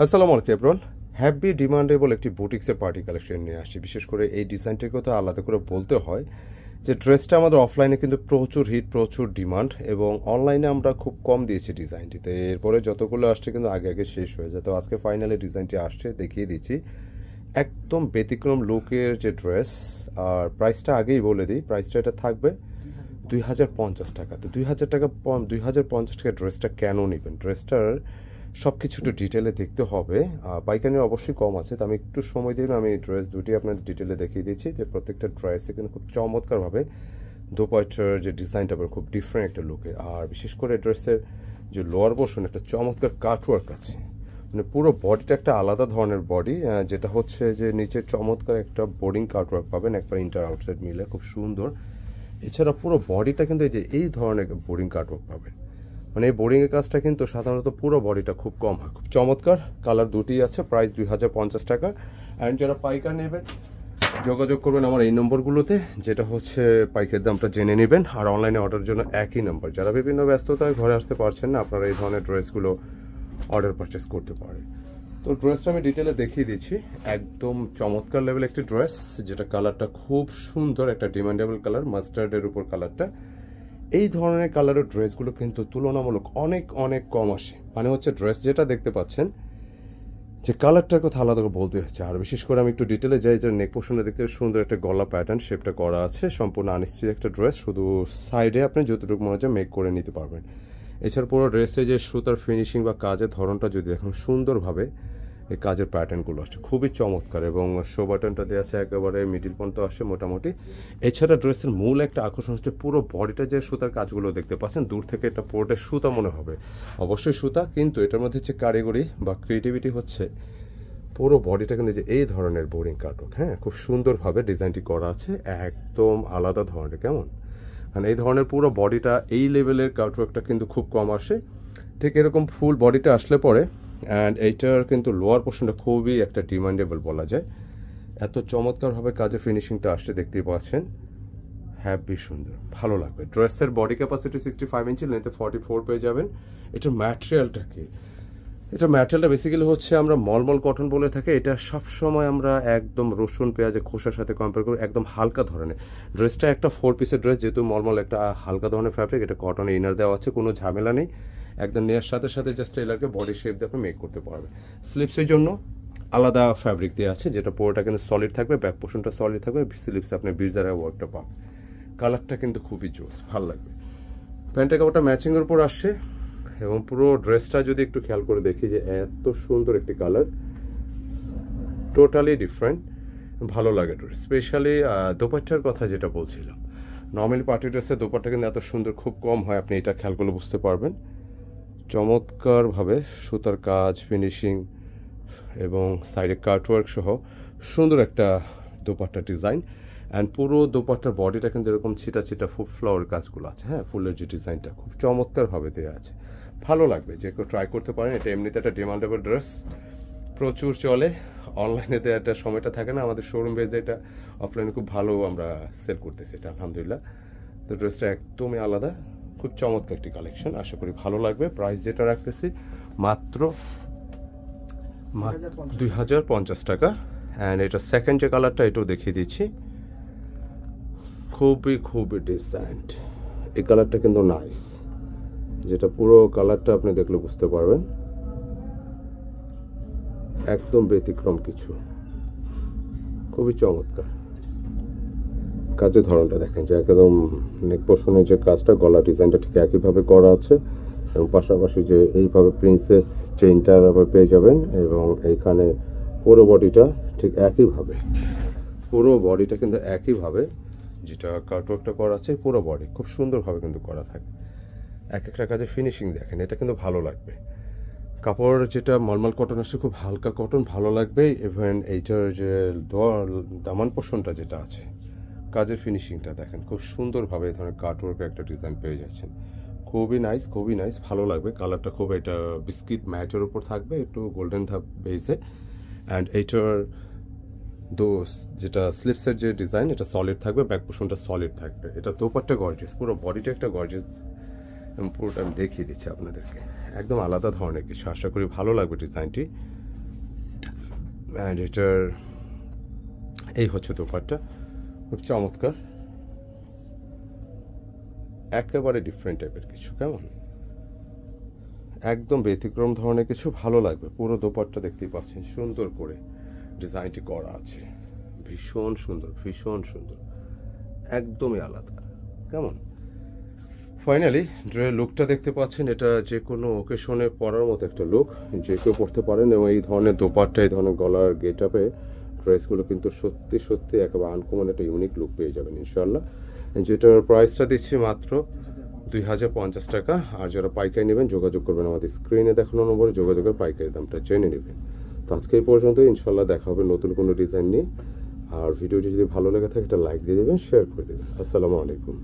আসসালামু আলাইকুম everyone. Heavy demandable একটি বুটিক্সের পার্টি কালেকশন নিয়ে আসছি। বিশেষ করে এই ডিজাইনটির কথা আলাদা করে বলতে হয় যে ড্রেসটা আমাদের অফলাইনে কিন্তু প্রচুর হিট, প্রচুর ডিমান্ড, এবং অনলাইনে আমরা খুব কম দিয়েছি ডিজাইনটিতে। এরপরে যতগুলো আসছে কিন্তু আগে আগে শেষ হয়ে যায়। তো আজকে ফাইনালি ডিজাইনটি আসছে, দেখিয়ে দিচ্ছি। একদম ব্যতিক্রম লুকের যে ড্রেস, আর প্রাইসটা আগেই বলে দিই, প্রাইসটা এটা থাকবে 2050 টাকা। তো 2050 টাকা ড্রেসটা কেন নেবেন? ড্রেসটার সব কিছু একটু ডিটেলে দেখতে হবে। পাইকারি অবশ্যই কম আছে, তো আমি একটু সময় দিন, আমি ড্রেস দুটি আপনাদের ডিটেলে দেখিয়ে দিচ্ছি যে প্রত্যেকটা ড্রেসে কিন্তু খুব চমৎকারভাবে দোপাট্টার যে ডিজাইনটা খুব ডিফারেন্ট একটা লুকের। আর বিশেষ করে ড্রেসের যে লোয়ার পোর্শন একটা চমৎকার কাটওয়ার্ক আছে, মানে পুরো বডিটা একটা আলাদা ধরনের বডি, যেটা হচ্ছে যে নিচে চমৎকার একটা বোর্ডিং কাটওয়ার্ক পাবেন একবার ইন্টার আউটসাইড মিলে, খুব সুন্দর। এছাড়া পুরো বডিটা কিন্তু এই ধরনের বোর্ডিং কাটওয়ার্ক পাবেন। মানে এই বোর্ডিংয়ের কাজটা কিন্তু সাধারণত পুরো বডিটা খুব কম হয়। খুব চমৎকার কালার দুটি আছে, প্রাইস 2050 টাকা। অ্যান্ড যারা পাইকার নেবেন যোগাযোগ করবেন আমার এই নম্বরগুলোতে, যেটা হচ্ছে পাইকারি দামটা জেনে নেবেন। আর অনলাইনে অর্ডারের জন্য একই নম্বর। যারা বিভিন্ন ব্যস্ততায় ঘরে আসতে পারছেন না, আপনারা এই ধরনের ড্রেসগুলো অর্ডার পারচেস করতে পারেন। তো ড্রেসটা আমি ডিটেলে দেখিয়ে দিচ্ছি। একদম চমৎকার লেভেল একটি ড্রেস, যেটা কালারটা খুব সুন্দর, একটা ডিমান্ডেবল কালার, মাস্টার্ডের উপর কালারটা। এই ধরনের কালারের ড্রেসগুলো কিন্তু তুলনামূলক অনেক অনেক কম আসে। মানে হচ্ছে ড্রেস যেটা দেখতে পাচ্ছেন যে কালারটার কথা আলাদা করে বলতে হচ্ছে। আর বিশেষ করে আমি একটু ডিটেলে যাই, যে নেক পোর্শনটা দেখতে সুন্দর একটা গলা প্যাটার্ন শেপটা করা আছে, সম্পূর্ণ আনস্টিচ একটা ড্রেস। শুধু সাইডে আপনি যতটুকু মনে হচ্ছে মেক করে নিতে পারবেন। এছাড়া পুরো ড্রেসে যে সুতার ফিনিশিং বা কাজের ধরনটা যদি দেখুন, সুন্দরভাবে এই কাজের প্যাটার্নগুলো আসছে, খুবই চমৎকার। এবং শো বাটনটা দেওয়া আছে একেবারে মিডিল পর্যন্ত আসছে মোটামুটি। এছাড়া ড্রেসের মূল একটা আকর্ষণ হচ্ছে পুরো বডিটা যে সুতার কাজগুলো দেখতে পাচ্ছেন, দূর থেকে এটা পুরোটা সুতা মনে হবে, অবশ্যই সুতা, কিন্তু এটার মধ্যে যে কারিগরি বা ক্রিয়েটিভিটি হচ্ছে পুরো বডিটা কিন্তু যে এই ধরনের বোরিং কাটক, হ্যাঁ, খুব সুন্দরভাবে ডিজাইনটি করা আছে, একদম আলাদা ধরনের। কেমন? কারণ এই ধরনের পুরো বডিটা এই লেভেলের কাটওয়ার্কটা কিন্তু খুব কম আসে। ঠিক এরকম ফুল বডিটা আসলে পরে, অ্যান্ড এইটার কিন্তু লোয়ার পোর্শনটা খুবই একটা ডিমান্ডেবল বলা যায়। এত চমৎকারভাবে কাজের ফিনিশিংটা আসছে, দেখতেই পাচ্ছেন, হ্যাভি সুন্দর, ভালো লাগবে। ড্রেসের বডি ক্যাপাসিটি 65 ইঞ্চি, লেন্থে 44 পেয়ে যাবেন। এটার ম্যাটেরিয়ালটা কি? এটা ম্যাটেরিয়ালটা বেসিক্যালি হচ্ছে আমরা মলমল কটন বলে থাকি। এটা সবসময় আমরা একদম রসুন পেঁয়াজের খোসার সাথে কম্পেয়ার করি, একদম হালকা ধরনের। ড্রেসটা একটা 4 পিসের ড্রেস, যেহেতু মলমল একটা হালকা ধরনের ফ্যাব্রিক, এটা কটনে ইনার দেওয়া আছে, কোনো ঝামেলা নেই। একদম নেওয়ার সাথে সাথে জাস্ট টেলারকে বডি শেপ দিয়ে আপনি মেক করতে পারবেন। স্লিপসের জন্য আলাদা ফ্যাব্রিক দেওয়া আছে, যেটা পুরোটা কিন্তু সলিড থাকবে, ব্যাক পোর্শনটা সলিড থাকবে, স্লিপসে আপনি বিজারের ওয়ার্কটা পাবেন। কালারটা কিন্তু খুবই জোস, ভালো লাগবে। প্যান্টের কাপড়টা ম্যাচিংয়ের উপর আসছে, এবং পুরো ড্রেসটা যদি একটু খেয়াল করে দেখি যে এত সুন্দর একটি কালার, টোটালি ডিফারেন্ট, ভালো লাগে ড্রেস। স্পেশালি দোপাট্টার কথা যেটা বলছিলাম, নর্মালি পার্টি ড্রেসের দোপাট্টা কিন্তু এত সুন্দর খুব কম হয়, আপনি এটা খেয়াল করলে বুঝতে পারবেন। চমৎকারভাবে সুতার কাজ, ফিনিশিং এবং সাইডে কাটওয়ার্ক সহ সুন্দর একটা দোপাট্টা ডিজাইন। অ্যান্ড পুরো দোপাট্টার বডিটা কিন্তু এরকম ছিটা ছিটা ফুল ফ্লাওয়ার কাজগুলো আছে, হ্যাঁ, ফুলের যে ডিজাইনটা খুব চমৎকারভাবে দেওয়া আছে, ভালো লাগবে। যে কেউ ট্রাই করতে পারেন। এটা এমনিতে একটা ডিমান্ডেবল ড্রেস, প্রচুর চলে। অনলাইনে তো একটা সময়টা থাকে না, আমাদের শোরুম বেজে এটা অফলাইনে খুব ভালো আমরা সেল করতেছি এটা, আলহামদুলিল্লাহ। তো ড্রেসটা একদমই আলাদা, খুব চমৎকার একটি কালেকশন, আশা করি ভালো লাগবে। প্রাইস যেটা রাখতেছি মাত্র 2050 টাকা। অ্যান্ড এটা সেকেন্ড যে কালারটা, এটাও দেখিয়ে দিচ্ছি, খুবই খুবই ডিসেন্ট। এই কালারটা কিন্তু নাইস, যেটা পুরো কালারটা আপনি দেখলে বুঝতে পারবেন, একদম ব্যতিক্রম কিছু, খুবই চমৎকার। কাজের ধরনটা দেখেন, যে একদম নেক পোর্শনের যে কাজটা, গলা ডিজাইনটা ঠিক একইভাবে করা আছে, এবং পাশাপাশি যে এইভাবে প্রিন্সেস চেইনটা আবার পেয়ে যাবেন, এবং এইখানে পুরো বডিটা ঠিক একইভাবে, পুরো বডিটা কিন্তু একইভাবে যেটা কাটওয়ার্কটা করা আছে, পুরো বডি খুব সুন্দরভাবে কিন্তু করা থাকে। এক একটা কাজে ফিনিশিং দেখেন, এটা কিন্তু ভালো লাগবে। কাপড় যেটা মলমল কটন আসছে, খুব হালকা কটন, ভালো লাগবে। ইভেন এইটার যে দামান পোর্শনটা যেটা আছে, কাজের ফিনিশিংটা দেখেন, খুব সুন্দরভাবে এই ধরনের কাটওয়ার্কের একটা ডিজাইন পেয়ে যাচ্ছেন, খুবই নাইস, খুবই নাইস, ভালো লাগবে। কালারটা খুব, এটা বিস্কিট ম্যাটের উপর থাকবে, একটু গোল্ডেন বেসে। অ্যান্ড এইটার যেটা স্লিপসের যে ডিজাইন, এটা সলিড থাকবে, ব্যাক পোর্শনটা সলিড থাকবে। এটা দোপাট্টা গর্জিয়াস, পুরো বডিটা একটা গর্জিয়াস, পুরোটা আমি দেখিয়ে দিচ্ছি আপনাদেরকে, একদম আলাদা ধরনের কিছু, আশা করি ভালো লাগবে ডিজাইনটি। অ্যান্ড এটার এই হচ্ছে দোপাট্টা, খুব চমৎকার, একেবারে ডিফারেন্ট টাইপের কিছু, কেমন একদম ব্যতিক্রম ধরনের কিছু, ভালো লাগবে। পুরো দোপাট্টা দেখতেই পাচ্ছেন সুন্দর করে ডিজাইনটি করা আছে, ভীষণ সুন্দর, ভীষণ সুন্দর, একদমই আলাদা, কেমন। ফাইনালি ড্রেসের লুকটা দেখতে পাচ্ছেন, এটা যে কোনো ওকেশনে পরার মতো একটা লুক, যে কেউ পরতে পারেন। এবং এই ধরনের দোপাট্টা, এই ধরনের গলার গেট আপে ড্রেসগুলো কিন্তু সত্যি সত্যি একেবারে আনকমন একটা ইউনিক লুক পেয়ে যাবেন ইনশাল্লাহ। যেটার প্রাইসটা দিচ্ছি মাত্র 2050 টাকা। আর যারা পাইকারি নেবেন যোগাযোগ করবেন আমাদের স্ক্রিনে দেখানো নম্বরে, যোগাযোগের পাইকারি দামটা জেনে নেবেন। তো আজকে এই পর্যন্ত, ইনশাল্লাহ দেখা হবে নতুন কোনো ডিজাইন নিয়ে। আর ভিডিওটি যদি ভালো লেগে থাকে একটা লাইক দিয়ে দেবেন, শেয়ার করে দেবেন। আসসালামু আলাইকুম।